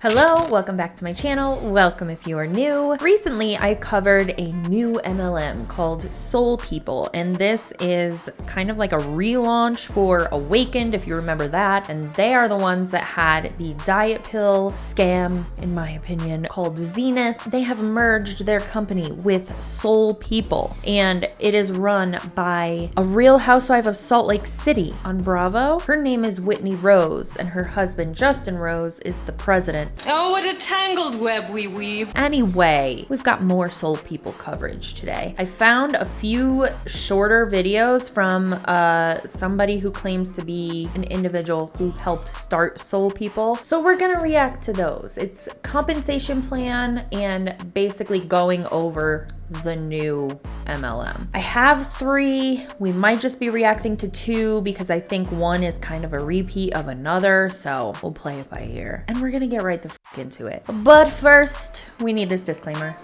Hello, welcome back to my channel. Welcome if you are new. Recently, I covered a new MLM called Soul People, and this is kind of like a relaunch for Awakened, if you remember that. And they are the ones that had the diet pill scam, in my opinion, called Zenith. They have merged their company with Soul People, and it is run by a real housewife of Salt Lake City on Bravo. Her name is Whitney Rose, and her husband, Justin Rose, is the president. Oh, what a tangled web we weave. Anyway, we've got more Soul People coverage today. I found a few shorter videos from somebody who claims to be an individual who helped start Soul People. So we're gonna react to those. It's compensation plan and basically going over the new MLM. I have 3. We might just be reacting to 2 because I think one is kind of a repeat of another, so we'll play it by ear. And we're gonna get right the f into it. But first, we need this disclaimer.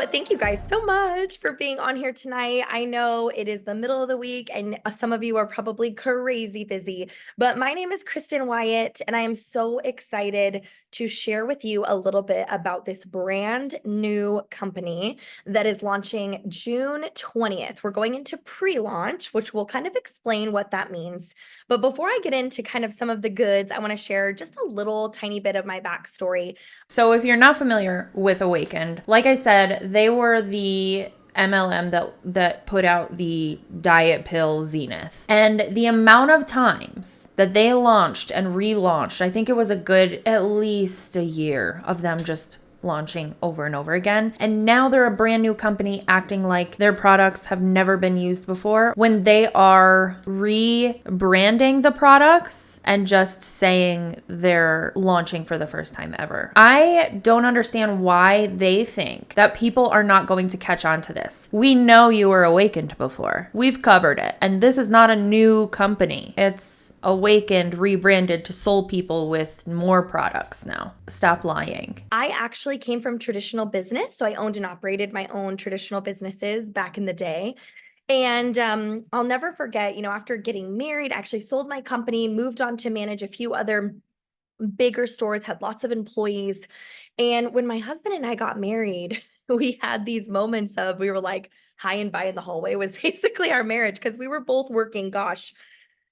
Thank you guys so much for being on here tonight. I know it is the middle of the week and some of you are probably crazy busy, but my name is Kristen Wyatt and I am so excited to share with you a little bit about this brand new company that is launching June 20th. We're going into pre-launch, which will kind of explain what that means. But before I get into kind of some of the goods, I want to share just a little tiny bit of my backstory. So if you're not familiar with Awakened, like I said, they were the MLM that put out the diet pill Zenith. And the amount of times that they launched and relaunched, I think it was a good at least a year of them just launching over and over again. And now they're a brand new company acting like their products have never been used before when they are rebranding the products and just saying they're launching for the first time ever. I don't understand why they think that people are not going to catch on to this. We know you were Awakened before. We've covered it. And this is not a new company. It's Awakened, rebranded to Soul People with more products now. Stop lying. I actually came from traditional business, so I owned and operated my own traditional businesses back in the day. And I'll never forget, after getting married, I actually sold my company, moved on to manage a few other bigger stores, had lots of employees. And when my husband and I got married, we had these moments of, we were like, high and by in the hallway was basically our marriage because we were both working,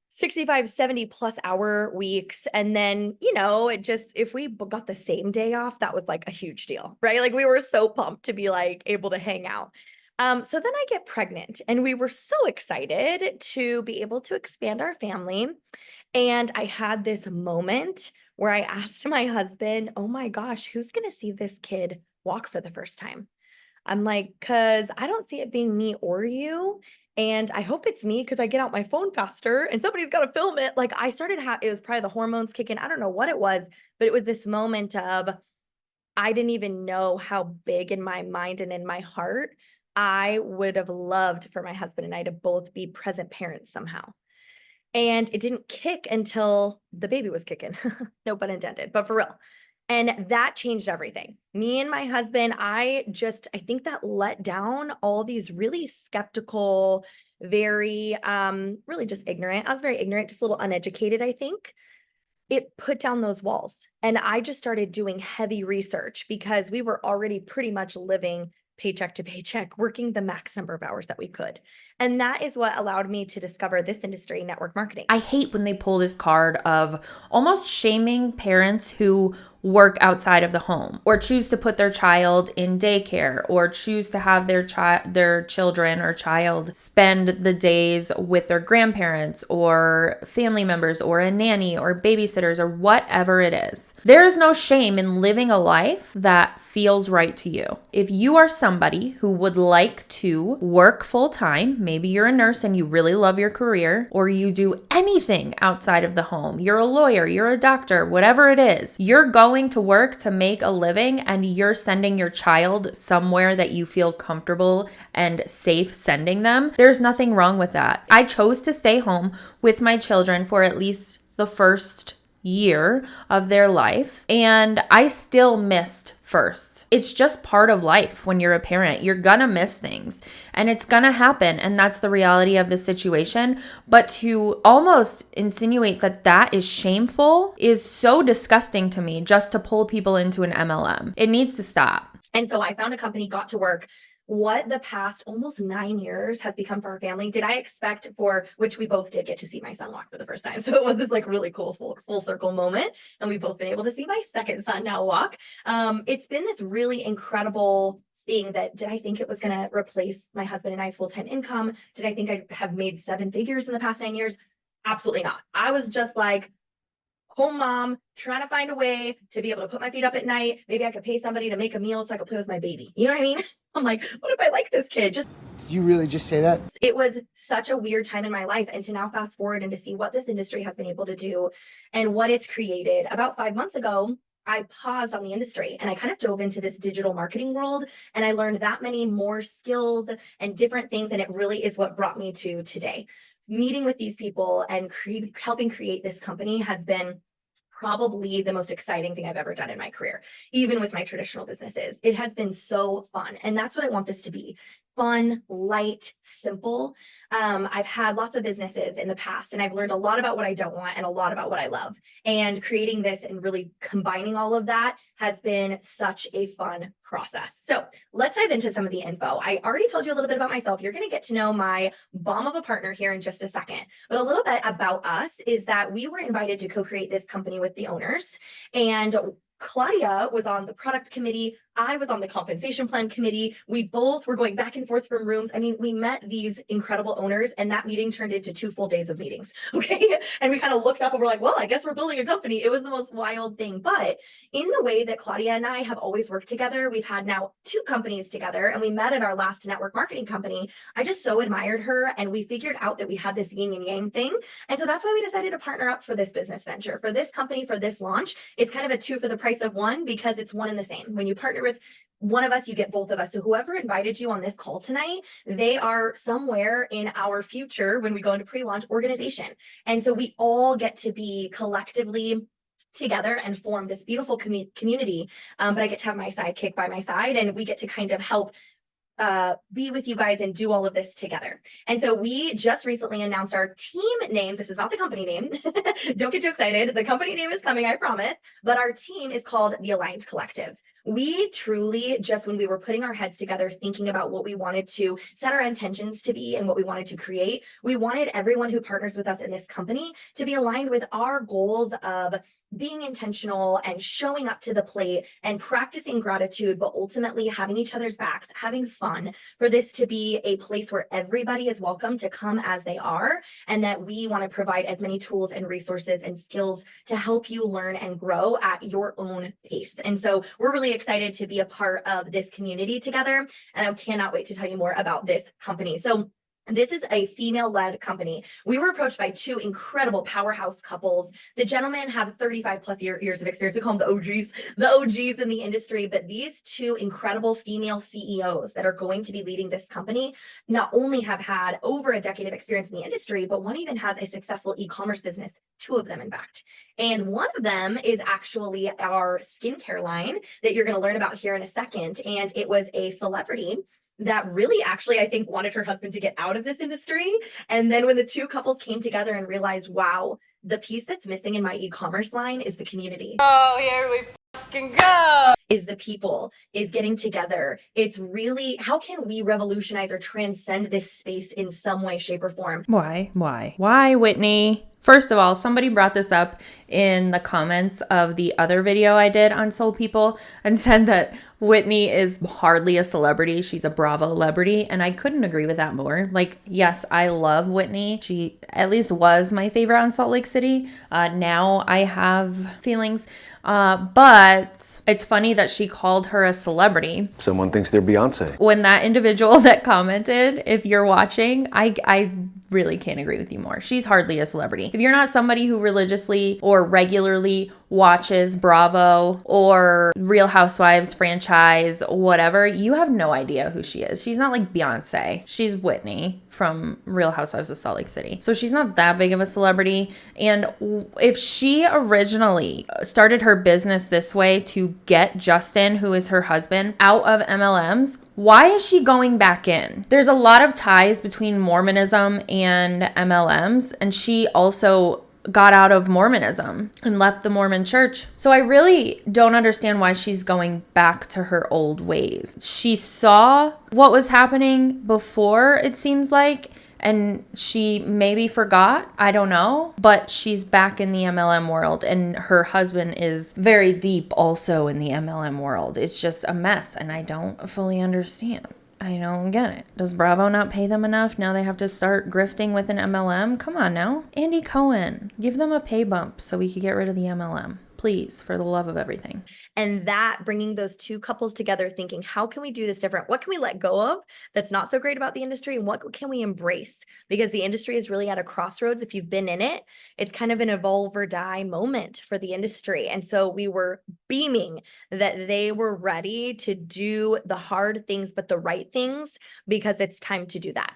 65, 70 plus hour weeks. And then, it just, if we got the same day off, that was like a huge deal, right? Like we were so pumped to be like able to hang out. So then I get pregnant and we were so excited to be able to expand our family. And I had this moment where I asked my husband, oh my gosh, who's going to see this kid walk for the first time? I'm like, cause I don't see it being me or you. And I hope it's me because I get out my phone faster and somebody's got to film it. Like I started, it was probably the hormones kicking. I don't know what it was, but it was this moment of, I didn't even know how big in my mind and in my heart, I would have loved for my husband and I to both be present parents somehow. And it didn't kick until the baby was kicking. No pun intended, but for real. And that changed everything. Me and my husband, I think that let down all these really skeptical, very, really just ignorant. I was very ignorant, just a little uneducated, I think. It put down those walls. And I just started doing heavy research because we were already pretty much living paycheck to paycheck, working the max number of hours that we could. And that is what allowed me to discover this industry, network marketing. I hate when they pull this card of almost shaming parents who work outside of the home or choose to put their child in daycare or choose to have their children or child spend the days with their grandparents or family members or a nanny or babysitters or whatever it is. There is no shame in living a life that feels right to you. If you are somebody who would like to work full time, maybe you're a nurse and you really love your career, or you do anything outside of the home, you're a lawyer, you're a doctor, whatever it is, you're going to work to make a living and you're sending your child somewhere that you feel comfortable and safe sending them, there's nothing wrong with that. I chose to stay home with my children for at least the first year of their life, and I still missed first. It's just part of life when you're a parent. You're gonna miss things and it's gonna happen. And that's the reality of the situation. But to almost insinuate that that is shameful is so disgusting to me, just to pull people into an MLM. It needs to stop. And so I found a company, got to work. What the past almost 9 years has become for our family, did I expect, for which we both did get to see my son walk for the first time. So it was this like really cool full circle moment. And we've both been able to see my second son now walk. It's been this really incredible thing that, did I think it was going to replace my husband and I's full-time income? Did I think I'd have made 7 figures in the past 9 years? Absolutely not. I was just like, home mom, trying to find a way to be able to put my feet up at night. Maybe I could pay somebody to make a meal so I could play with my baby. You know what I mean? I'm like, what if I like this kid? Did you really just say that? It was such a weird time in my life. And to now fast forward and to see what this industry has been able to do and what it's created. About 5 months ago, I paused on the industry and I kind of dove into this digital marketing world, and I learned that many more skills and different things. And it really is what brought me to today. Meeting with these people and helping create this company has been probably the most exciting thing I've ever done in my career, even with my traditional businesses. It has been so fun. And that's what I want this to be. Fun, light, simple. I've had lots of businesses in the past, and I've learned a lot about what I don't want and a lot about what I love. And creating this and really combining all of that has been such a fun process. So let's dive into some of the info. I already told you a little bit about myself. You're going to get to know my bomb of a partner here in just a second. But a little bit about us is that we were invited to co-create this company with the owners, and Claudia was on the product committee. I was on the compensation plan committee. We both were going back and forth from rooms. I mean, we met these incredible owners, and that meeting turned into 2 full days of meetings. Okay. And we kind of looked up and we're like, well, I guess we're building a company. It was the most wild thing. But in the way that Claudia and I have always worked together, we've had now 2 companies together, and we met at our last network marketing company. I just so admired her, and we figured out that we had this yin and yang thing. And so that's why we decided to partner up for this business venture, for this company, for this launch. It's kind of a 2 for the price of 1, because it's one and the same. When you partner with one of us, you get both of us. So whoever invited you on this call tonight, they are somewhere in our future when we go into pre-launch organization. And so we all get to be collectively together and form this beautiful community. But I get to have my sidekick by my side, and we get to kind of help be with you guys and do all of this together. And so we just recently announced our team name. This is not the company name. Don't get too excited. The company name is coming, I promise. But our team is called the Aligned Collective. We truly, just when we were putting our heads together, thinking about what we wanted to set our intentions to be and what we wanted to create, we wanted everyone who partners with us in this company to be aligned with our goals of being intentional and showing up to the plate and practicing gratitude, but ultimately having each other's backs, having fun, for this to be a place where everybody is welcome to come as they are, and that we want to provide as many tools and resources and skills to help you learn and grow at your own pace. And so we're really excited to be a part of this community together, and I cannot wait to tell you more about this company. So this is a female-led company. We were approached by 2 incredible powerhouse couples. The gentlemen have 35 plus years of experience. We call them the OGs in the industry. But these 2 incredible female CEOs that are going to be leading this company not only have had over a decade of experience in the industry, but one even has a successful e-commerce business. 2 of them, in fact. And one of them is actually our skincare line that you're going to learn about here in a second. And it was a celebrity that really actually, I think, wanted her husband to get out of this industry. And then when the 2 couples came together and realized, wow, the piece that's missing in my e-commerce line is the community. Oh, here we fucking go. Is the people, is getting together. It's really, how can we revolutionize or transcend this space in some way, shape, or form? Why, Whitney? First of all, somebody brought this up in the comments of the other video I did on Soul People and said that Whitney is hardly a celebrity. She's a Bravo celebrity. And I couldn't agree with that more. Like, yes, I love Whitney. She at least was my favorite on Salt Lake City. Now I have feelings. But it's funny that she called her a celebrity. Someone thinks they're Beyonce. When that individual that commented, if you're watching, I really can't agree with you more. She's hardly a celebrity. If you're not somebody who religiously or regularly watches Bravo or Real Housewives franchise, whatever, you have no idea who she is. She's not like Beyonce. She's Whitney from Real Housewives of Salt Lake City. So she's not that big of a celebrity. And if she originally started her business this way to get Justin, who is her husband, out of MLMs, why is she going back in? There's a lot of ties between Mormonism and MLMs, and she also got out of Mormonism and left the Mormon church. So I really don't understand why she's going back to her old ways. She saw what was happening before, it seems like, and she maybe forgot. I don't know. But she's back in the MLM world, and her husband is very deep also in the MLM world. It's just a mess, and I don't fully understand. I don't get it. Does Bravo not pay them enough? Now they have to start grifting with an MLM? Come on now. Andy Cohen, give them a pay bump so we could get rid of the MLM. Please, for the love of everything. And that bringing those two couples together, thinking, how can we do this different? What can we let go of that's not so great about the industry? And what can we embrace? Because the industry is really at a crossroads. If you've been in it, it's kind of an evolve or die moment for the industry. And so we were beaming that they were ready to do the hard things, but the right things, because it's time to do that.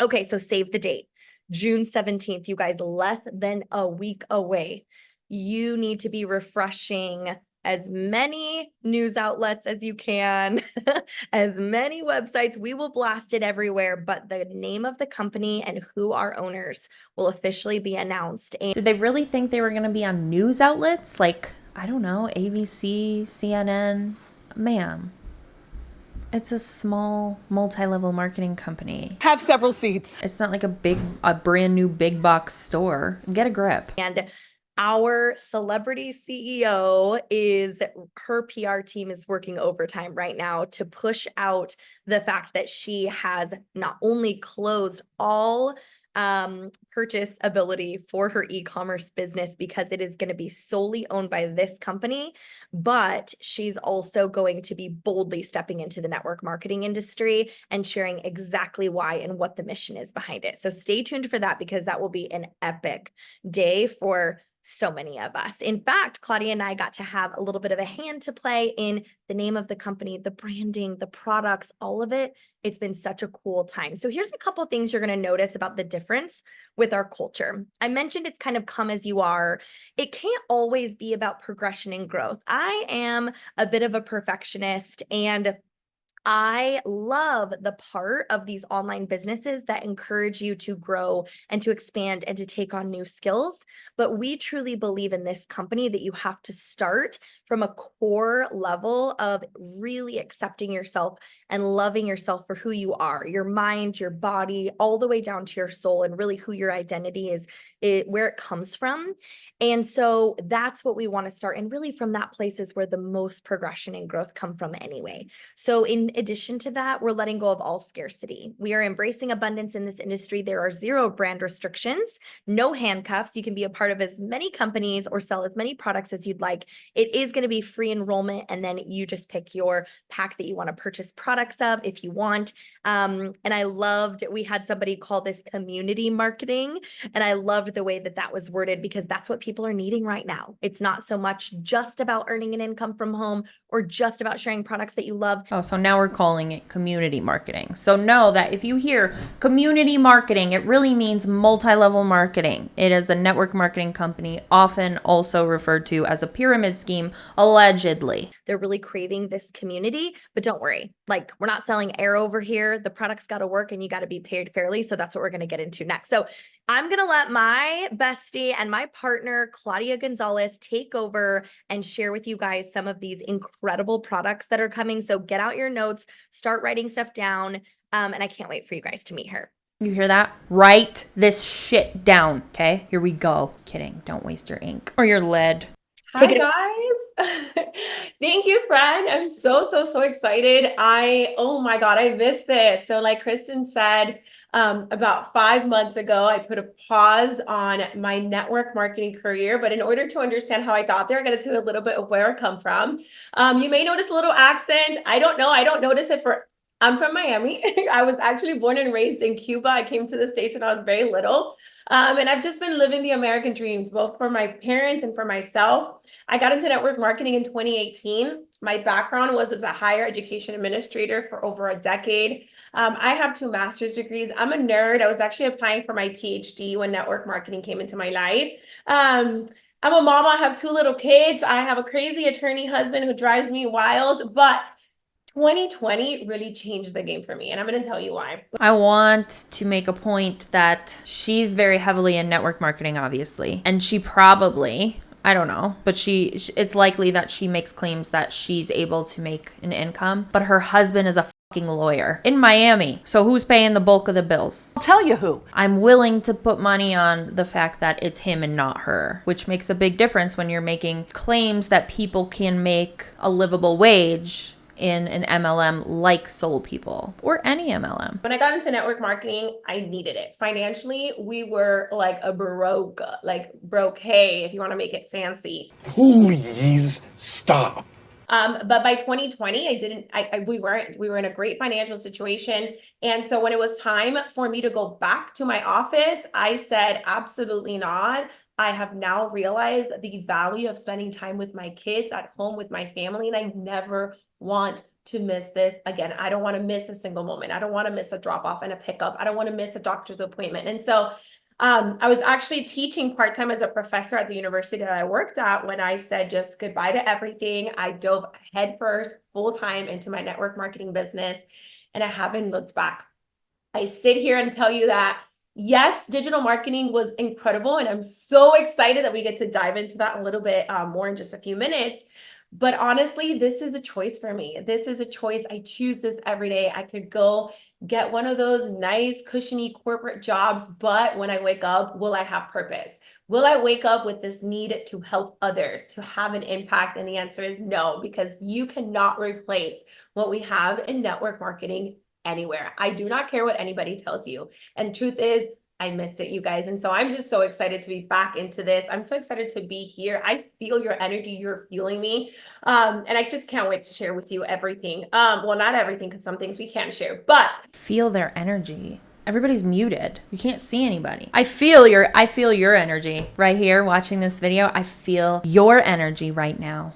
Okay, so save the date. June 17th, you guys, less than a week away. You need to be refreshing as many news outlets as you can, as many websites. We will blast it everywhere, but the name of the company and who are owners will officially be announced. And did they really think they were going to be on news outlets? Like, I don't know, ABC, CNN? Ma'am, it's a small multi-level marketing company. Have several seats. It's not like a brand new big box store. Get a grip. And our celebrity CEO her PR team is working overtime right now to push out the fact that she has not only closed all purchase ability for her e-commerce business because it is going to be solely owned by this company, but she's also going to be boldly stepping into the network marketing industry and sharing exactly why and what the mission is behind it. So stay tuned for that, because that will be an epic day for so many of us. In fact, Claudia and I got to have a little bit of a hand to play in the name of the company, the branding, the products, all of it. It's been such a cool time. So here's a couple of things you're going to notice about the difference with our culture. I mentioned it's kind of come as you are. It can't always be about progression and growth. I am a bit of a perfectionist, and I love the part of these online businesses that encourage you to grow and to expand and to take on new skills. But we truly believe in this company that you have to start from a core level of really accepting yourself and loving yourself for who you are, your mind, your body, all the way down to your soul, and really who your identity is, where it comes from. And so that's what we want to start. And really from that place is where the most progression and growth come from anyway. So in addition to that, we're letting go of all scarcity. We are embracing abundance in this industry. There are zero brand restrictions, no handcuffs. You can be a part of as many companies or sell as many products as you'd like. It is going to be free enrollment, and then you just pick your pack that you want to purchase products of if you want. And I loved, we had somebody call this community marketing, and I loved the way that that was worded, because that's what people are needing right now. It's not so much just about earning an income from home or just about sharing products that you love. Oh, so now we're calling it community marketing. So know that if you hear community marketing, it really means multi-level marketing. It is a network marketing company, often also referred to as a pyramid scheme, allegedly. They're really craving this community, but don't worry. Like, we're not selling air over here. The product's got to work and you got to be paid fairly. So that's what we're going to get into next. So I'm going to let my bestie and my partner, Claudia Gonzalez, take over and share with you guys some of these incredible products that are coming. So get out your notes, start writing stuff down. And I can't wait for you guys to meet her. You hear that? Write this shit down, okay? Here we go. Kidding. Don't waste your ink or your lead. Hi guys. Thank you, friend. I'm so excited. Oh my God, I missed this. So like Kristen said, about 5 months ago, I put a pause on my network marketing career, but in order to understand how I got there, I got to tell you a little bit of where I come from. You may notice a little accent. I don't know. I don't notice it for I'm from Miami. I was actually born and raised in Cuba. I came to the States when I was very little. And I've just been living the American dreams, both for my parents and for myself. I got into network marketing in 2018. My background was as a higher education administrator for over a decade. I have 2 master's degrees. I'm a nerd. I was actually applying for my PhD when network marketing came into my life. I'm a mama. I have 2 little kids. I have a crazy attorney husband who drives me wild, but 2020 really changed the game for me, and I'm going to tell you why. I want to make a point that she's very heavily in network marketing, obviously, and she probably, I don't know, but it's likely that she makes claims that she's able to make an income, but her husband is a fucking lawyer in Miami. So who's paying the bulk of the bills? I'll tell you who. I'm willing to put money on the fact that it's him and not her, which makes a big difference when you're making claims that people can make a livable wage in an MLM like Soul People or any MLM. When I got into network marketing, I needed it. Financially, we were like a broke, hey, if you want to make it fancy. Please stop. But by 2020, we were in a great financial situation. And so when it was time for me to go back to my office, I said, absolutely not. I have now realized the value of spending time with my kids at home with my family, and I never want to miss this again. I don't want to miss a single moment. I don't want to miss a drop off and a pickup. I don't want to miss a doctor's appointment. And so I was actually teaching part-time as a professor at the university that I worked at when I said just goodbye to everything. I dove headfirst, full-time into my network marketing business, and I haven't looked back. I sit here and tell you that yes, digital marketing was incredible, and I'm so excited that we get to dive into that a little bit more in just a few minutes. But honestly, this is a choice for me. This is a choice. I choose this every day. I could go get one of those nice, cushiony corporate jobs, but when I wake up, will I have purpose? Will I wake up with this need to help others, to have an impact? And the answer is no, because you cannot replace what we have in network marketing anywhere. I do not care what anybody tells you. And truth is, I missed it, you guys. And so I'm just so excited to be back into this. I'm so excited to be here. I feel your energy. You're feeling me. And I just can't wait to share with you everything. Well, not everything, because some things we can't share, but feel their energy. Everybody's muted. You can't see anybody. I feel your energy right here watching this video. I feel your energy right now.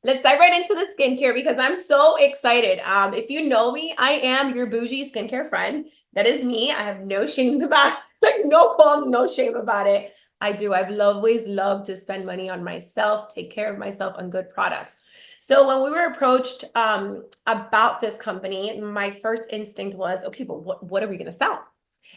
Let's dive right into the skincare because I'm so excited. If you know me, I am your bougie skincare friend. That is me. I have no shames about it. Like no qualms, no shame about it. I do. I've always loved to spend money on myself, take care of myself on good products. So when we were approached about this company, my first instinct was, okay, but what are we going to sell?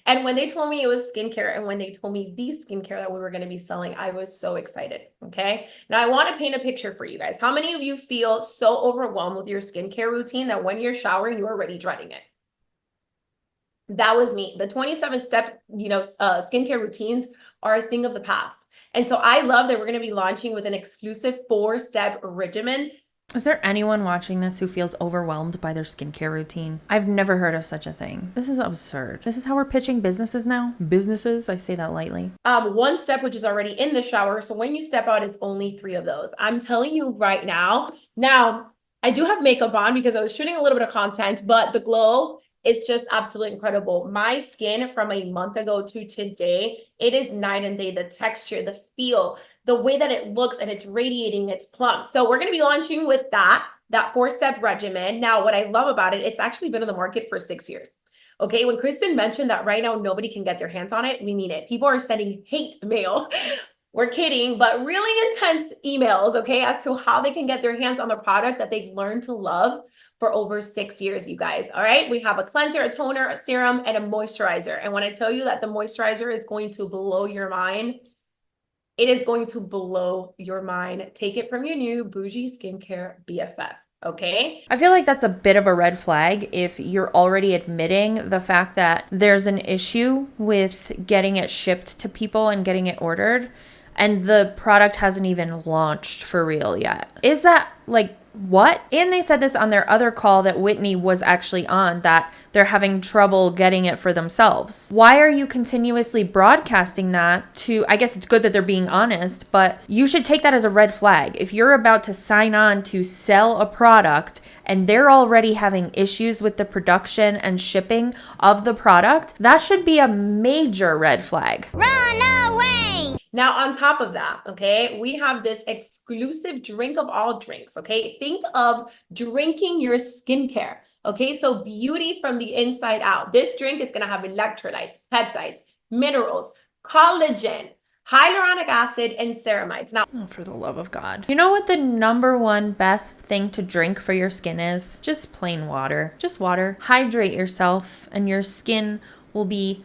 And when they told me it was skincare and when they told me the skincare that we were going to be selling, I was so excited. Okay. Now I want to paint a picture for you guys. How many of you feel so overwhelmed with your skincare routine that when you're showering, you're already dreading it? That was me. The 27-step, skincare routines are a thing of the past. And so I love that we're going to be launching with an exclusive 4-step regimen. Is there anyone watching this who feels overwhelmed by their skincare routine? I've never heard of such a thing. This is absurd. This is how we're pitching businesses now? Businesses? I say that lightly. 1 step, which is already in the shower. So when you step out, it's only 3 of those. I'm telling you right now. Now, I do have makeup on because I was shooting a little bit of content, but the glow, it's just absolutely incredible. My skin from a month ago to today, it is night and day. The texture, the feel, the way that it looks, and it's radiating, it's plump. So we're going to be launching with that 4-step regimen. Now, what I love about it, it's actually been on the market for 6 years. Okay. When Kristen mentioned that right now, nobody can get their hands on it, we mean it. People are sending hate mail. We're kidding, but really intense emails, okay, as to how they can get their hands on the product that they've learned to love for over 6 years, you guys. All right. We have a cleanser, a toner, a serum, and a moisturizer. And when I tell you that the moisturizer is going to blow your mind, it is going to blow your mind. Take it from your new bougie skincare BFF. Okay. I feel like that's a bit of a red flag if you're already admitting the fact that there's an issue with getting it shipped to people and getting it ordered, and the product hasn't even launched for real yet. Is that like what? And they said this on their other call that Whitney was actually on, that they're having trouble getting it for themselves. Why are you continuously broadcasting that to, I guess it's good that they're being honest, but you should take that as a red flag. If you're about to sign on to sell a product and they're already having issues with the production and shipping of the product, that should be a major red flag. Run away! Now, on top of that, okay, we have this exclusive drink of all drinks, okay? Think of drinking your skincare, okay? So beauty from the inside out. This drink is gonna have electrolytes, peptides, minerals, collagen, hyaluronic acid, and ceramides. Now, Oh, for the love of God. You know what the number one best thing to drink for your skin is? Just plain water. Just water. Hydrate yourself and your skin will be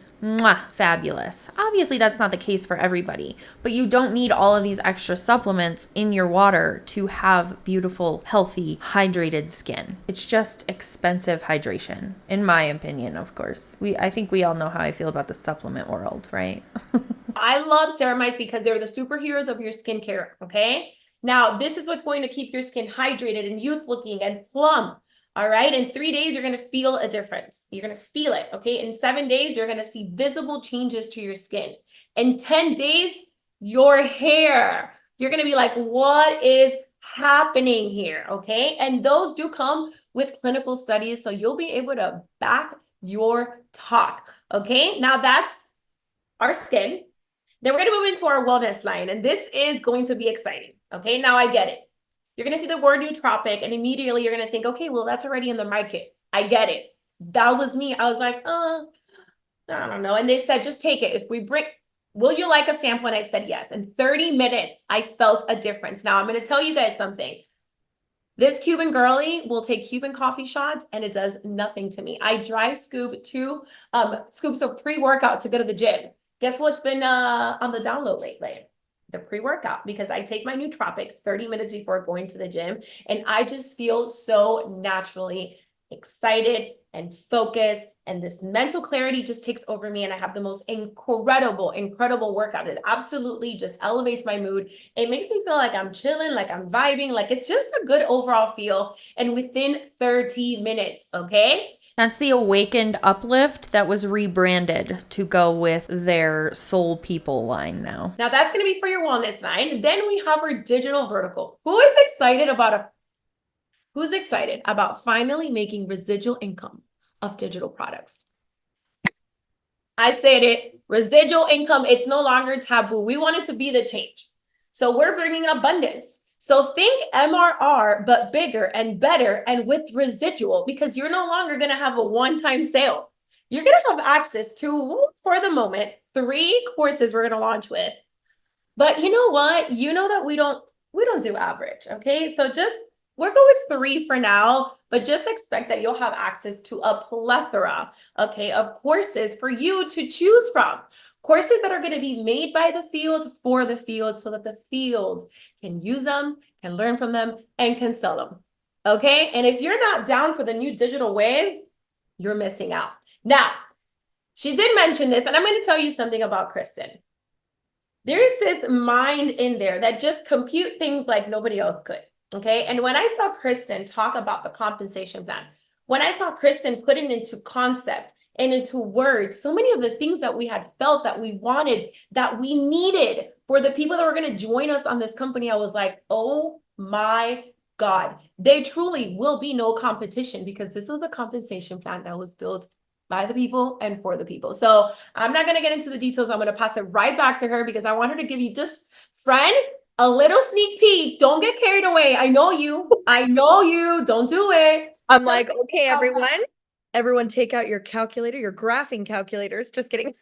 fabulous. Obviously, that's not the case for everybody, but you don't need all of these extra supplements in your water to have beautiful, healthy, hydrated skin. It's just expensive hydration, in my opinion, of course. I think we all know how I feel about the supplement world, right? I love ceramides because they're the superheroes of your skincare, okay? Now, this is what's going to keep your skin hydrated and youth looking and plump. All right. In 3 days, you're going to feel a difference. You're going to feel it. Okay. In 7 days, you're going to see visible changes to your skin. In 10 days, your hair, you're going to be like, what is happening here? Okay. And those do come with clinical studies. So you'll be able to back your talk. Okay. Now that's our skin. Then we're going to move into our wellness line. And this is going to be exciting. Okay. Now I get it. You're going to see the word nootropic and immediately you're going to think, okay, well, that's already in the market. I get it. That was me. I was like, I don't know. And they said, just take it. If we bring, will you like a sample? And I said, yes. In 30 minutes, I felt a difference. Now I'm going to tell you guys something. This Cuban girly will take Cuban coffee shots and it does nothing to me. I dry scoop 2 scoops of pre-workout to go to the gym. Guess what's been on the download lately? The pre-workout, because I take my nootropic 30 minutes before going to the gym and I just feel so naturally excited and focused, and this mental clarity just takes over me and I have the most incredible workout. It absolutely just elevates my mood. It makes me feel like I'm chilling, like I'm vibing, like it's just a good overall feel, and within 30 minutes, okay? That's the Awakened Uplift that was rebranded to go with their Soul People line now. Now that's going to be for your wellness line. Then we have our digital vertical. Who's excited about finally making residual income of digital products? I said it, residual income, it's no longer taboo. We want it to be the change. So we're bringing abundance. So think MRR, but bigger and better and with residual, because you're no longer going to have a one-time sale. You're going to have access to, for the moment, 3 courses we're going to launch with. But you know what? You know that we don't do average. Okay. So we'll go with 3 for now, but just expect that you'll have access to a plethora, okay, of courses for you to choose from. Courses that are going to be made by the field for the field so that the field can use them, can learn from them, and can sell them. Okay. And if you're not down for the new digital wave, you're missing out. Now, she did mention this, and I'm going to tell you something about Kristen. There's this mind in there that just compute things like nobody else could. Okay. And when I saw Kristen talk about the compensation plan, when I saw Kristen put it into concept and into words, so many of the things that we had felt that we wanted, that we needed for the people that were going to join us on this company, I was like, oh my God, there truly will be no competition, because this was a compensation plan that was built by the people and for the people. So I'm not going to get into the details. I'm going to pass it right back to her because I want her to give you just, friend, a little sneak peek. Don't get carried away. I know you. Don't do it. I'm like, okay, everyone take out your calculator, your graphing calculators. Just kidding.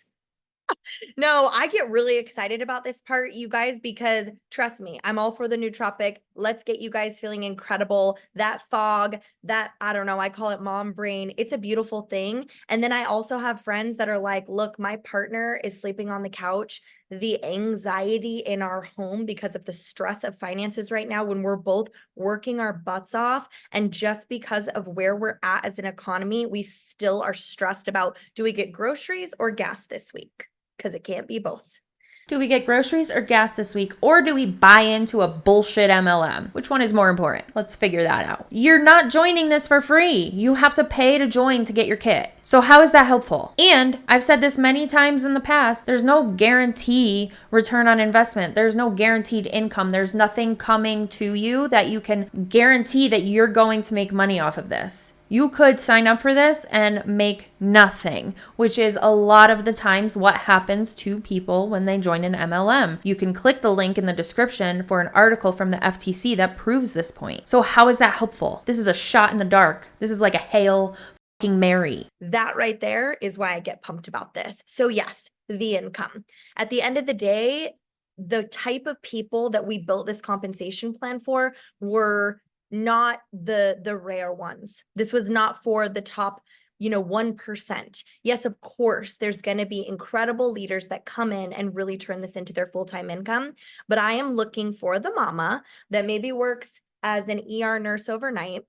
No, I get really excited about this part, you guys, because trust me, I'm all for the nootropic. Let's get you guys feeling incredible. That fog, that, I don't know, I call it mom brain. It's a beautiful thing. And then I also have friends that are like, look, my partner is sleeping on the couch. The anxiety in our home because of the stress of finances right now, when we're both working our butts off, and just because of where we're at as an economy, we still are stressed about, do we get groceries or gas this week? Because it can't be both. Do we get groceries or gas this week? Or do we buy into a bullshit MLM? Which one is more important? Let's figure that out. You're not joining this for free. You have to pay to join to get your kit. So how is that helpful? And I've said this many times in the past, there's no guarantee return on investment. There's no guaranteed income. There's nothing coming to you that you can guarantee that you're going to make money off of this. You could sign up for this and make nothing, which is a lot of the times what happens to people when they join an MLM. You can click the link in the description for an article from the FTC that proves this point. So how is that helpful? This is a shot in the dark. This is like a Hail fucking Mary. That right there is why I get pumped about this. So yes, the income. At the end of the day, the type of people that we built this compensation plan for were not the rare ones. This was not for the top, 1%. Yes, of course, there's going to be incredible leaders that come in and really turn this into their full-time income. But I am looking for the mama that maybe works as an ER nurse overnight.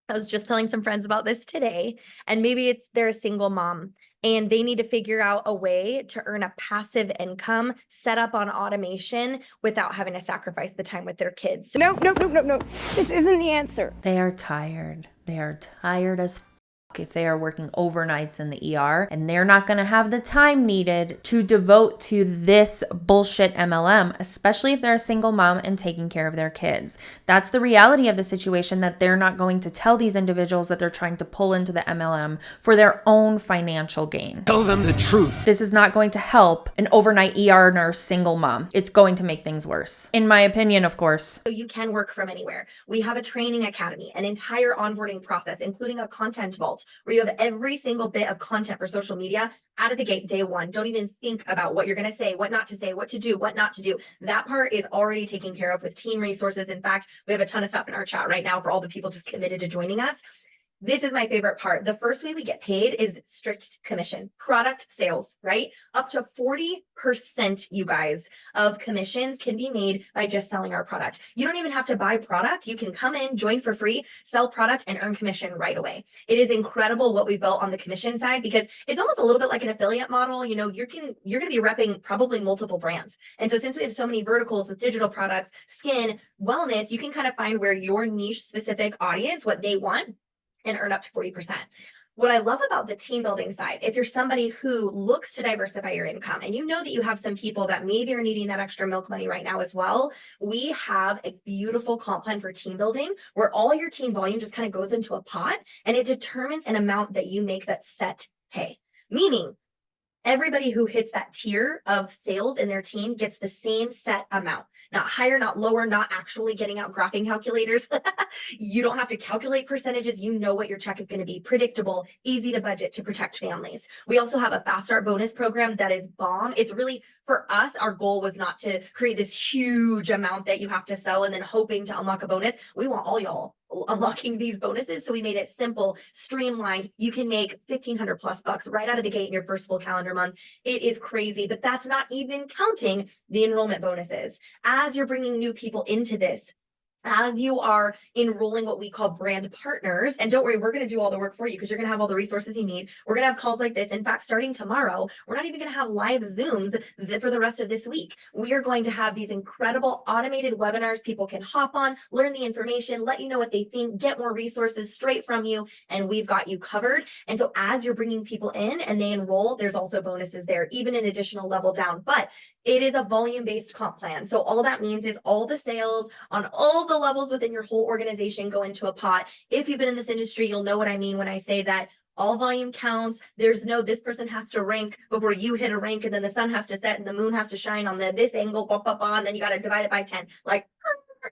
I was just telling some friends about this today, and maybe they're a single mom and they need to figure out a way to earn a passive income set up on automation without having to sacrifice the time with their kids. No. This isn't the answer. They are tired. They are tired as if they are working overnights in the ER, and they're not going to have the time needed to devote to this bullshit MLM, especially if they're a single mom and taking care of their kids. That's the reality of the situation, that they're not going to tell these individuals that they're trying to pull into the MLM for their own financial gain. Tell them the truth. This is not going to help an overnight ER nurse single mom. It's going to make things worse, in my opinion, of course. So you can work from anywhere. We have a training academy, an entire onboarding process, including a content vault where you have every single bit of content for social media out of the gate, day one. Don't even think about what you're going to say, what not to say, what to do, what not to do. That part is already taken care of with team resources. In fact, we have a ton of stuff in our chat right now for all the people just committed to joining us. This is my favorite part. The first way we get paid is strict commission, product sales, right? Up to 40%, you guys, of commissions can be made by just selling our product. You don't even have to buy product. You can come in, join for free, sell product, and earn commission right away. It is incredible what we built on the commission side, because it's almost a little bit like an affiliate model. You're going to be repping probably multiple brands. And so since we have so many verticals with digital products, skin, wellness, you can kind of find where your niche specific audience, what they want, and earn up to 40%. What I love about the team building side, if you're somebody who looks to diversify your income and you know that you have some people that maybe are needing that extra milk money right now as well, we have a beautiful comp plan for team building where all your team volume just kind of goes into a pot and it determines an amount that you make that set pay. Meaning, everybody who hits that tier of sales in their team gets the same set amount, not higher, not lower, not actually getting out graphing calculators. You don't have to calculate percentages. You know what your check is going to be. Predictable, easy to budget, to protect families. We also have a fast start bonus program that is bomb. It's really, for us, our goal was not to create this huge amount that you have to sell and then hoping to unlock a bonus. We want all y'all unlocking these bonuses. So we made it simple, streamlined. You can make $1,500 plus bucks right out of the gate in your first full calendar month. It is crazy, but that's not even counting the enrollment bonuses. As you're bringing new people into this, as you are enrolling what we call brand partners, and don't worry, we're going to do all the work for you because you're going to have all the resources you need. We're going to have calls like this. In fact, starting tomorrow, we're not even going to have live Zooms for the rest of this week. We are going to have these incredible automated webinars. People can hop on, learn the information, let you know what they think, get more resources straight from you, and we've got you covered. And so as you're bringing people in and they enroll, there's also bonuses there, even an additional level down. But it is a volume-based comp plan. So all that means is all the sales on all the levels within your whole organization go into a pot. If you've been in this industry, you'll know what I mean when I say that all volume counts. There's no, this person has to rank before you hit a rank, and then the sun has to set and the moon has to shine on this angle, and then you got to divide it by 10. Like,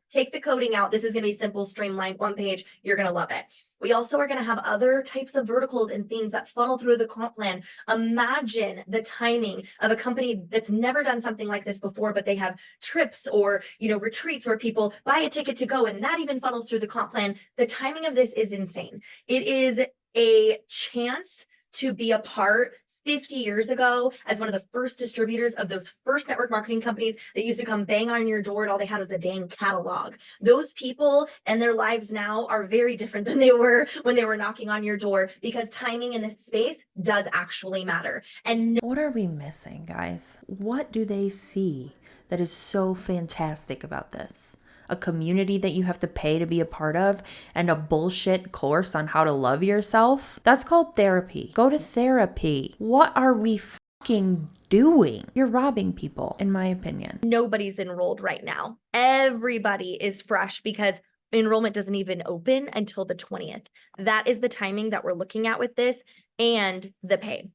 take the coding out. This is going to be simple, streamlined, one page. You're going to love it. We also are going to have other types of verticals and things that funnel through the comp plan. Imagine the timing of a company that's never done something like this before, but they have trips or, retreats where people buy a ticket to go, and that even funnels through the comp plan. The timing of this is insane. It is a chance to be a part 50 years ago as one of the first distributors of those first network marketing companies that used to come bang on your door and all they had was a dang catalog. Those people and their lives now are very different than they were when they were knocking on your door, because timing in this space does actually matter. And What are we missing, guys? What do they see that is so fantastic about this? A community that you have to pay to be a part of, and a bullshit course on how to love yourself? That's called therapy. Go to therapy. What are we fucking doing? You're robbing people, in my opinion. nobody's enrolled right now. Everybody is fresh because enrollment doesn't even open until the 20th. That is the timing that we're looking at with this and the pay.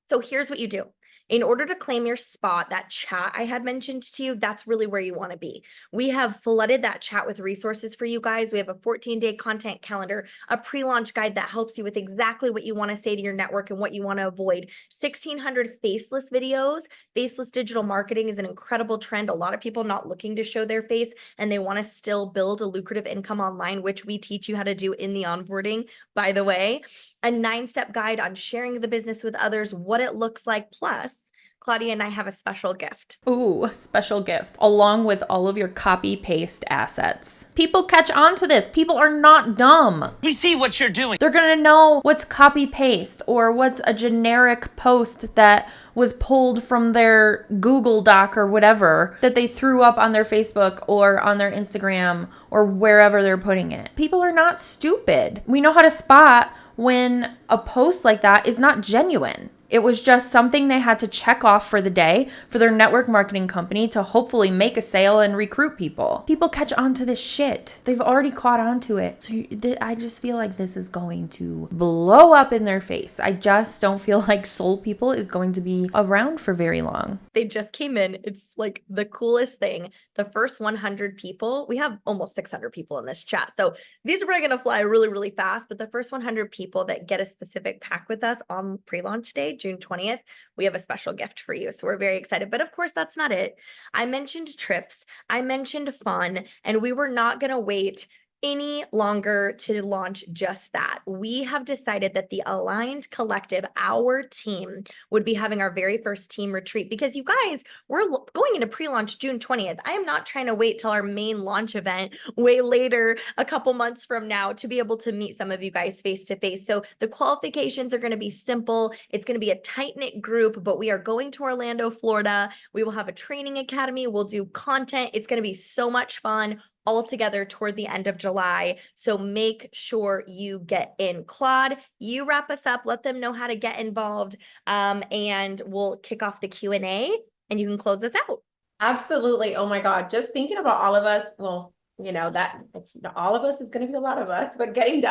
So here's what you do. In order to claim your spot, that chat I had mentioned to you, that's really where you want to be. We have flooded that chat with resources for you guys. We have a 14-day content calendar, a pre-launch guide that helps you with exactly what you want to say to your network and what you want to avoid. 1,600 faceless videos. Faceless digital marketing is an incredible trend. A lot of people not looking to show their face and they want to still build a lucrative income online, which we teach you how to do in the onboarding, by the way. A 9-step guide on sharing the business with others, what it looks like. Plus, Claudia and I have a special gift. Ooh, special gift, along with all of your copy paste assets. People catch on to this. People are not dumb. We see what you're doing. They're gonna know what's copy paste or what's a generic post that was pulled from their Google Doc or whatever that they threw up on their Facebook or on their Instagram or wherever they're putting it. People are not stupid. We know how to spot when a post like that is not genuine. It was just something they had to check off for the day for their network marketing company to hopefully make a sale and recruit people. People catch on to this shit. They've already caught on to it. So I just feel like this is going to blow up in their face. I just don't feel like Soul People is going to be around for very long. They just came in. It's like the coolest thing. The first 100 people, we have almost 600 people in this chat. So these are probably going to fly really, really fast. But the first 100 people that get a specific pack with us on pre-launch day, June 20th, we have a special gift for you. So we're very excited. But of course, that's not it. I mentioned trips. I mentioned fun. And we were not going to wait any longer to launch just that. We have decided that the Aligned Collective, our team, would be having our very first team retreat, because you guys, we're going into pre-launch June 20th. I am not trying to wait till our main launch event way later, a couple months from now, to be able to meet some of you guys face to face. So the qualifications are going to be simple. It's going to be a tight-knit group, but we are going to Orlando, Florida. We will have a training academy. We'll do content. It's going to be so much fun, all together toward the end of July. So make sure you get in. Claude, you wrap us up. Let them know how to get involved, and we'll kick off the Q&A and you can close us out. Absolutely. Oh my God. Just thinking about all of us. Well, you know, that it's all of us is going to be a lot of us, but getting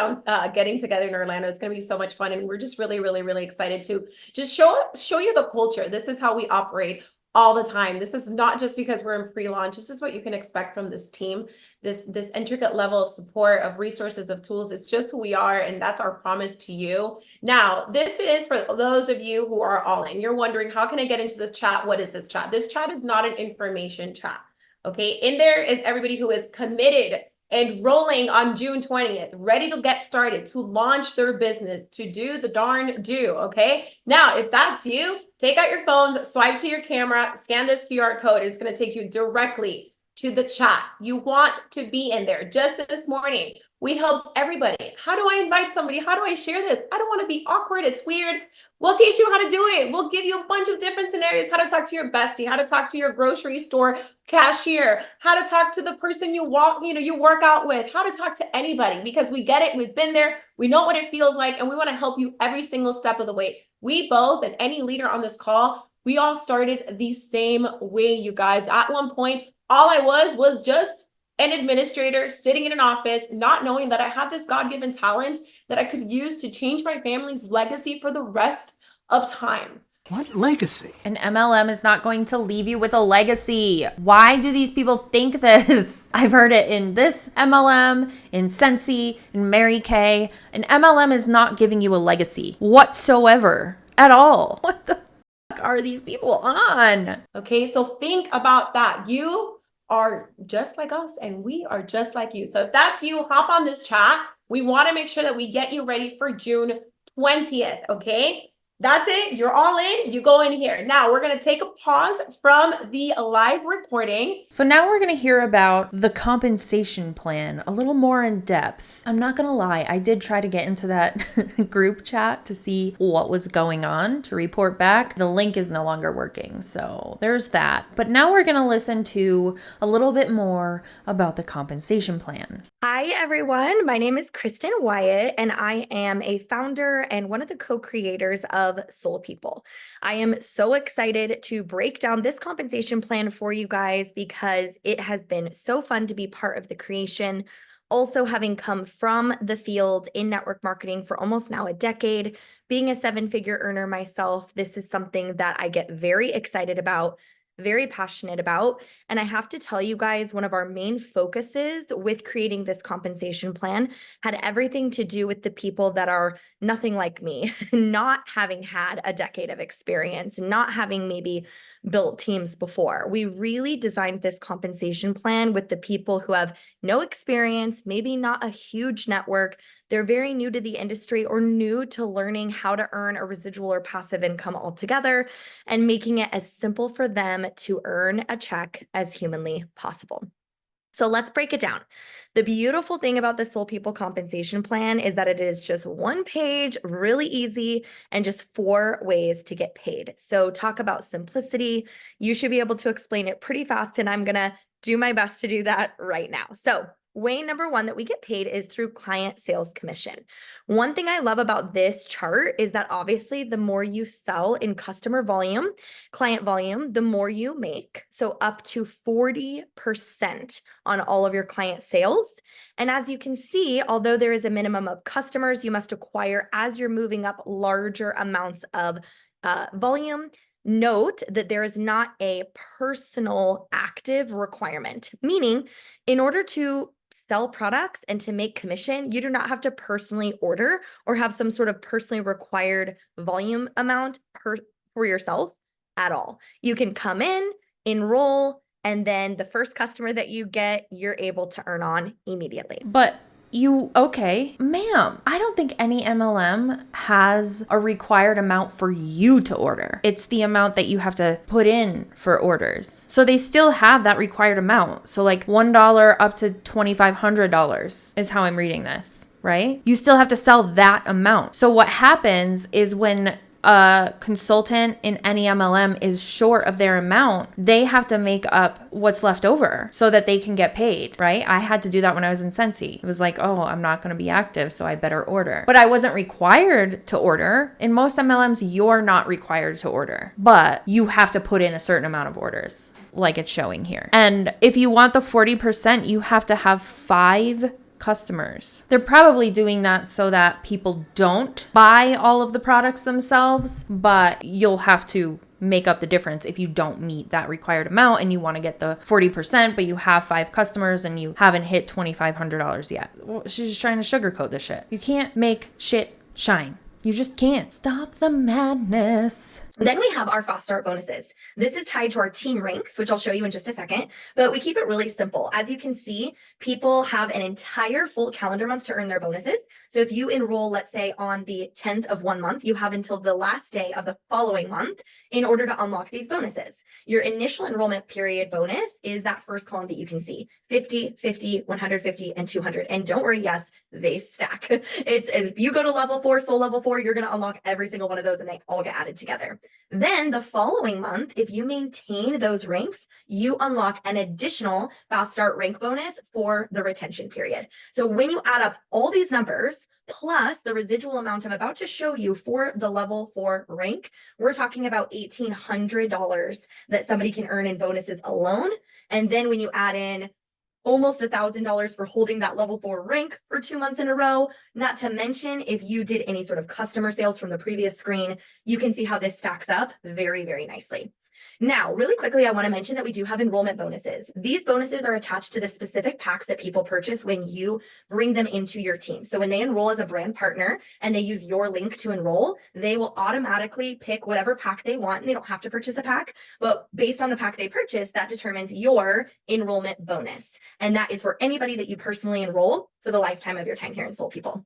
together in Orlando, it's going to be so much fun. And we're just really, really, really excited to just show you the culture. This is how we operate all the time. This is not just because we're in pre-launch. This is what you can expect from this team, this intricate level of support, of resources, of tools. It's just who we are, and that's our promise to you. Now, this is for those of you who are all in. You're wondering, how can I get into this chat? What is this chat? This chat is not an information chat, okay? In there is everybody who is committed and rolling on June 20th, ready to get started, to launch their business, to do the darn do, okay? Now, if that's you, take out your phones, swipe to your camera, scan this QR code, and it's gonna take you directly to the chat. You want to be in there. Just this morning, we helped everybody. How do I invite somebody? How do I share this? I don't want to be awkward. It's weird. We'll teach you how to do it. We'll give you a bunch of different scenarios, how to talk to your bestie, how to talk to your grocery store cashier, how to talk to the person you work out with, how to talk to anybody, because we get it. We've been there. We know what it feels like, and we want to help you every single step of the way. We both, and any leader on this call, we all started the same way, you guys. At one point, all I was just an administrator sitting in an office, not knowing that I had this God-given talent that I could use to change my family's legacy for the rest of time. What legacy? An MLM is not going to leave you with a legacy. Why do these people think this? I've heard it in this MLM, in Scentsy, in Mary Kay. An MLM is not giving you a legacy whatsoever at all. What the fuck are these people on? Okay, so think about that. You are just like us, and we are just like you. So if that's you, hop on this chat. We want to make sure that we get you ready for June 20th, okay? That's it. You're all in. You go in here. Now we're going to take a pause from the live recording. So now we're going to hear about the compensation plan a little more in depth. I'm not going to lie, I did try to get into that group chat to see what was going on to report back. The link is no longer working, so there's that. But now we're going to listen to a little bit more about the compensation plan. Hi, everyone. My name is Kristen Wyatt, and I am a founder and one of the co-creators of Soul People. I am so excited to break down this compensation plan for you guys because it has been so fun to be part of the creation. Also, having come from the field in network marketing for almost now a decade, being a seven-figure earner myself, this is something that I get very excited about, very passionate about. And I have to tell you guys, one of our main focuses with creating this compensation plan had everything to do with the people that are nothing like me, not having had a decade of experience, not having maybe built teams before. We really designed this compensation plan with the people who have no experience, maybe not a huge network. They're very new to the industry or new to learning how to earn a residual or passive income altogether, and making it as simple for them to earn a check as humanly possible. So let's break it down. The beautiful thing about the Soul People compensation plan is that it is just one page, really easy, and just 4 ways to get paid. So talk about simplicity. You should be able to explain it pretty fast, and I'm going to do my best to do that right now. So way number 1 that we get paid is through client sales commission. One thing I love about this chart is that obviously the more you sell in customer volume, client volume, the more you make. So up to 40% on all of your client sales. And as you can see, although there is a minimum of customers you must acquire as you're moving up larger amounts of volume, note that there is not a personal active requirement, meaning in order to sell products and to make commission, you do not have to personally order or have some sort of personally required volume amount for yourself at all. You can come in, enroll, and then the first customer that you get, you're able to earn on immediately. But okay, ma'am, I don't think any MLM has a required amount for you to order. It's the amount that you have to put in for orders. So they still have that required amount. So like $1 up to $2,500 is how I'm reading this, right? You still have to sell that amount. So what happens is when a consultant in any MLM is short of their amount, they have to make up what's left over so that they can get paid, right? I had to do that when I was in Scentsy. It was like, oh, I'm not going to be active, so I better order. But I wasn't required to order. In most MLMs, you're not required to order, but you have to put in a certain amount of orders, like it's showing here. And if you want the 40%, you have to have 5 customers. They're probably doing that so that people don't buy all of the products themselves, but you'll have to make up the difference if you don't meet that required amount and you want to get the 40%, but you have 5 customers and you haven't hit $2,500 yet. Well, she's just trying to sugarcoat this shit. You can't make shit shine. You just can't. Stop the madness. Then we have our fast start bonuses. This is tied to our team ranks, which I'll show you in just a second, but we keep it really simple. As you can see, people have an entire full calendar month to earn their bonuses. So if you enroll, let's say on the 10th of one month, you have until the last day of the following month in order to unlock these bonuses. Your initial enrollment period bonus is that first column that you can see, 50, 50, 150, and 200. And don't worry, yes, they stack. It's as if you go to level 4, soul level 4, you're going to unlock every single one of those and they all get added together. Then the following month, if you maintain those ranks, you unlock an additional fast start rank bonus for the retention period. So when you add up all these numbers, plus the residual amount I'm about to show you for the level 4 rank, we're talking about $1,800 that somebody can earn in bonuses alone. And then when you add in almost $1,000 for holding that level 4 rank for 2 months in a row, not to mention if you did any sort of customer sales from the previous screen, you can see how this stacks up very, very nicely. Now, really quickly, I want to mention that we do have enrollment bonuses. These bonuses are attached to the specific packs that people purchase when you bring them into your team. So when they enroll as a brand partner and they use your link to enroll, they will automatically pick whatever pack they want and they don't have to purchase a pack, but based on the pack they purchase, that determines your enrollment bonus. And that is for anybody that you personally enroll for the lifetime of your time here in Soul People.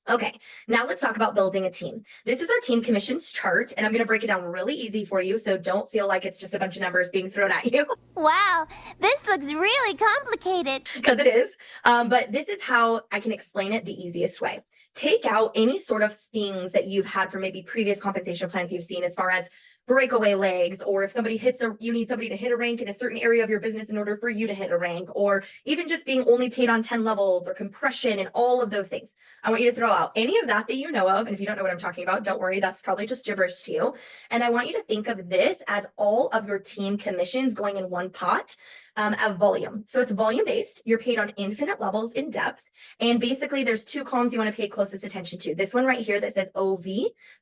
Okay, now let's talk about building a team. This is our team commissions chart, and I'm going to break it down really easy for you, so don't feel like it's just a bunch of numbers being thrown at you. Wow, this looks really complicated. Because it is. But this is how I can explain it the easiest way. Take out any sort of things that you've had from maybe previous compensation plans you've seen, as far as breakaway legs, or if somebody you need somebody to hit a rank in a certain area of your business in order for you to hit a rank, or even just being only paid on 10 levels or compression and all of those things. I want you to throw out any of that you know of. And if you don't know what I'm talking about, don't worry, that's probably just gibberish to you. And I want you to think of this as all of your team commissions going in one pot. Of volume. So it's volume based. You're paid on infinite levels in depth. And basically there's two columns you want to pay closest attention to. This one right here that says OV,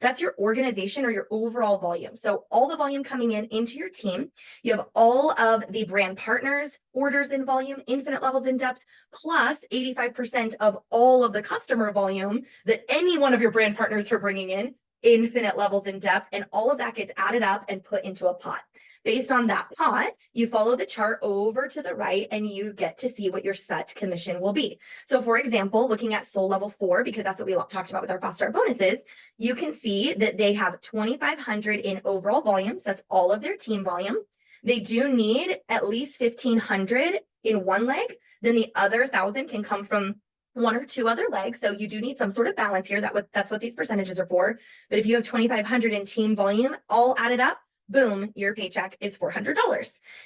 that's your organization or your overall volume. So all the volume coming into your team. You have all of the brand partners, orders in volume, infinite levels in depth, plus 85% of all of the customer volume that any one of your brand partners are bringing in, infinite levels in depth, and all of that gets added up and put into a pot. Based on that pot, you follow the chart over to the right and you get to see what your set commission will be. So for example, looking at Soul Level 4, because that's what we talked about with our fast start bonuses, you can see that they have 2,500 in overall volume. So that's all of their team volume. They do need at least 1,500 in one leg. Then the other 1,000 can come from one or two other legs. So you do need some sort of balance here. That's what these percentages are for. But if you have 2,500 in team volume, all added up, boom, your paycheck is $400.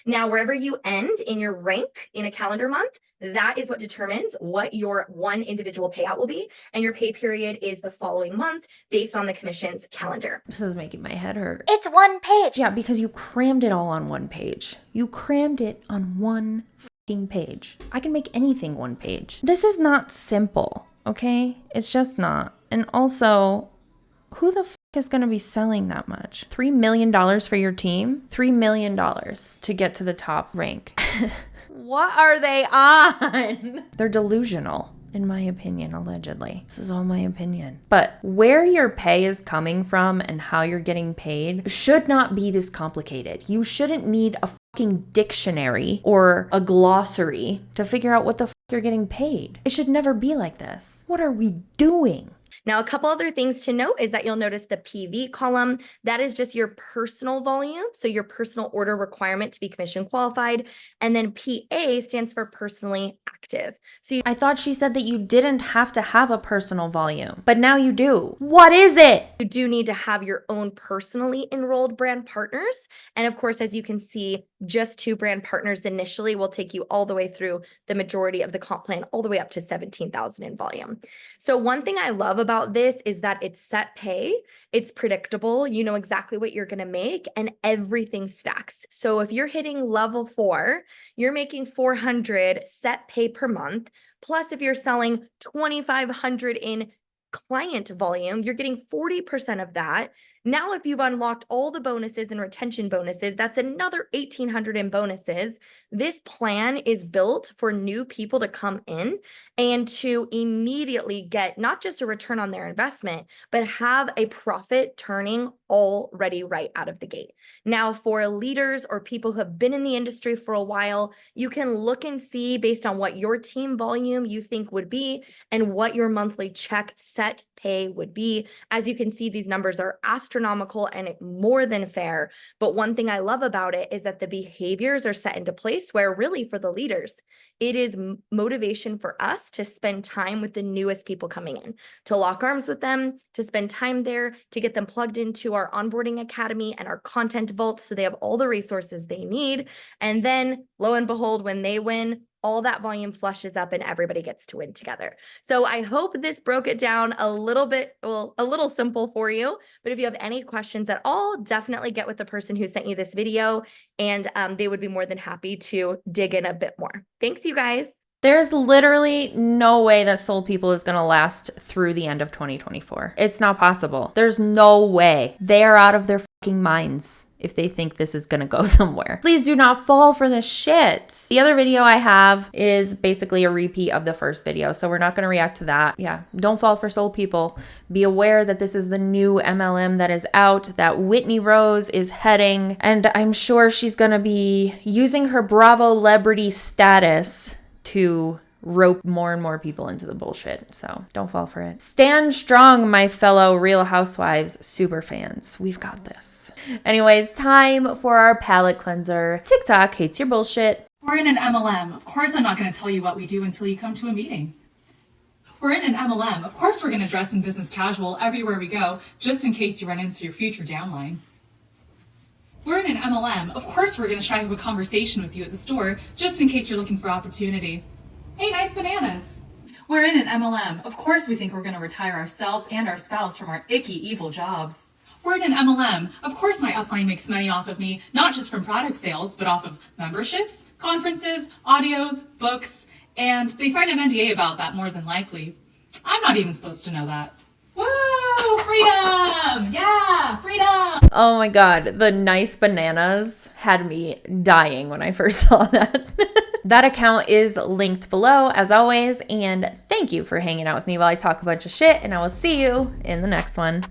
Now, wherever you end in your rank in a calendar month, that is what determines what your one individual payout will be. And your pay period is the following month based on the commission's calendar. This is making my head hurt. It's one page. Yeah, because you crammed it all on one page. You crammed it on one fucking page. I can make anything one page. This is not simple, okay? It's just not. And also, who the is going to be selling that much? $3 million for your team? $3 million to get to the top rank. What are they on? They're delusional, in my opinion, allegedly. This is all my opinion. But where your pay is coming from and how you're getting paid should not be this complicated. You shouldn't need a fucking dictionary or a glossary to figure out what the fuck you're getting paid. It should never be like this. What are we doing? Now, a couple other things to note is that you'll notice the PV column. That is just your personal volume. So your personal order requirement to be commission qualified. And then PA stands for personally active. So I thought she said that you didn't have to have a personal volume, but now you do. What is it? you do need to have your own personally enrolled brand partners. And of course, as you can see, just 2 brand partners initially will take you all the way through the majority of the comp plan, all the way up to 17,000 in volume. So one thing I love about this is that it's set pay, it's predictable, you know exactly what you're going to make, and everything stacks. So if you're hitting level 4, you're making 400 set pay per month. Plus, if you're selling 2,500 in client volume, you're getting 40% of that. Now, if you've unlocked all the bonuses and retention bonuses, that's another 1,800 in bonuses. This plan is built for new people to come in and to immediately get not just a return on their investment, but have a profit turning already right out of the gate. Now, for leaders or people who have been in the industry for a while, you can look and see based on what your team volume you think would be and what your monthly check set pay would be. As you can see, these numbers are astronomical and more than fair. But one thing I love about it is that the behaviors are set into place where really for the leaders, it is motivation for us to spend time with the newest people coming in, to lock arms with them, to spend time there, to get them plugged into our onboarding academy and our content vault so they have all the resources they need. And then lo and behold, when they win, all that volume flushes up and everybody gets to win together. So I hope this broke it down a little bit, well, a little simple for you. But if you have any questions at all, definitely get with the person who sent you this video and they would be more than happy to dig in a bit more. Thanks, you guys. There's literally no way that Soul People is going to last through the end of 2024. It's not possible. There's no way. They are out of their fucking minds if they think this is going to go somewhere. Please do not fall for this shit. The other video I have is basically a repeat of the first video, so we're not going to react to that. Yeah, don't fall for Soul People. Be aware that this is the new MLM that is out, that Whitney Rose is heading, and I'm sure she's going to be using her Bravo celebrity status to rope more and more people into the bullshit. So don't fall for it. Stand strong, my fellow Real Housewives super fans. We've got this. Anyways, time for our palette cleanser. TikTok hates your bullshit. We're in an MLM. Of course I'm not going to tell you what we do until you come to a meeting. We're in an MLM. Of course we're going to dress in business casual everywhere we go, just in case you run into your future downline. We're in an MLM. Of course we're going to strike up a conversation with you at the store, just in case you're looking for opportunity. Hey, nice bananas. We're in an MLM. Of course we think we're going to retire ourselves and our spouse from our icky, evil jobs. We're in an MLM. Of course my upline makes money off of me, not just from product sales, but off of memberships, conferences, audios, books, and they signed an NDA about that more than likely. I'm not even supposed to know that. Woo! Freedom! Yeah! Freedom! Oh my God, the nice bananas had me dying when I first saw that. That account is linked below as always, and thank you for hanging out with me while I talk a bunch of shit, and I will see you in the next one.